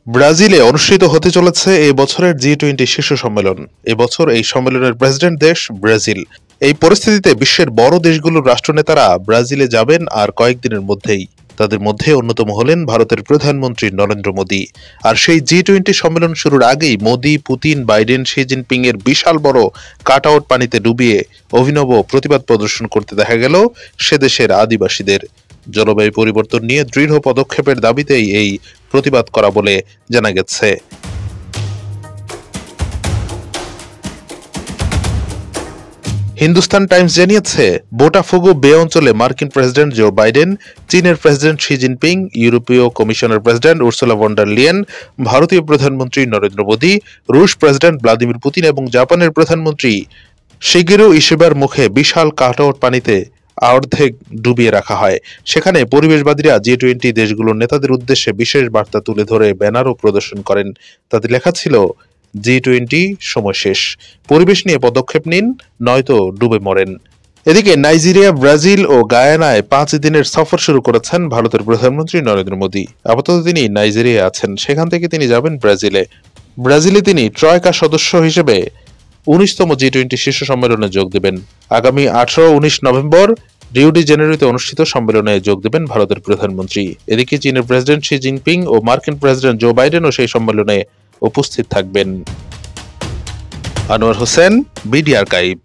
ব্রাজিলে অনুষ্ঠিত হতে চলেছে এই বছরের জি-20 শীর্ষ সম্মেলন। এবছর এই সম্মেলনের প্রেসিডেন্ট দেশ ব্রাজিল। এই পরিস্থিতিতে বিশ্বের বড় দেশগুলোর রাষ্ট্রনেতারা ব্রাজিলে যাবেন আর কয়েকদিনের মধ্যেই। তাদের মধ্যে অন্যতম হলেন ভারতের প্রধানমন্ত্রী নরেন্দ্র মোদী। আর সেই জি-20 সম্মেলন শুরুর আগেই Modi, Putin, Biden, Xi Jinping এর বিশাল বড় কাটআউট পানিতে ডুবিয়ে অভিনব প্রতিবাদ প্রদর্শন করতে দেখা গেল সে দেশের আদিবাসীদের। জলবায়ু পরিবর্তন নিয়ে দৃঢ় পদক্ষেপের দাবিতেই এই প্রতিবাদ করা বলে জানা গেছে। হিন্দুস্তান টাইমস জানিয়েছে, বোটাফোগো বে অঞ্চলে মার্কিন প্রেসিডেন্ট জো বাইডেন, চীনের প্রেসিডেন্ট শি জিনপিং, ইউরোপীয় কমিশনের president Ursula von der Leyen, ভারতীয় প্রধানমন্ত্রী নরেন্দ্র মোদী, রুশ প্রেসিডেন্ট ভ্লাদিমির পুতিন এবং জাপানের প্রধানমন্ত্রী শিগেরু ইশিবার মুখে বিশাল কাটআউট পানিতে অর্ধেক ডুবিয়ে রাখা হয়। সেখানে পরিবেশবাদীরা জি-20 দেশগুলোর নেতাদের উদ্দেশ্যে বিশেষ বার্তা তুলে ধরে ব্যানারও প্রদর্শন করেন। তাতে লেখা ছিল, জি-20 সময় শেষ, পরিবেশ নিয়ে পদক্ষেপ নিন, নয়তো ডুবে মরেন। এদিকে নাইজেরিয়া, ব্রাজিল ও গায়ানায় 5 দিনের সফর শুরু করেছেন ভারতের প্রধানমন্ত্রী নরেন্দ্র মোদী। আপাতত তিনি নাইজেরিয়ায় আছেন, সেখান থেকে তিনি যাবেন ব্রাজিলে। ব্রাজিলে তিনি ট্রয়কা সদস্য হিসেবে 19তম জি-20 শীর্ষ সম্মেলনে যোগ দেবেন। আগামী 18-19 নভেম্বর রিও ডি জেনেরোতে অনুষ্ঠিত সম্মেলনে যোগ দেবেন ভারতের প্রধানমন্ত্রী। এদিকে চীনের প্রেসিডেন্ট শি জিনপিং ও মার্কিন প্রেসিডেন্ট জো বাইডেনও সেই সম্মেলনে উপস্থিত থাকবেন। Anwar Hossain, BD archive.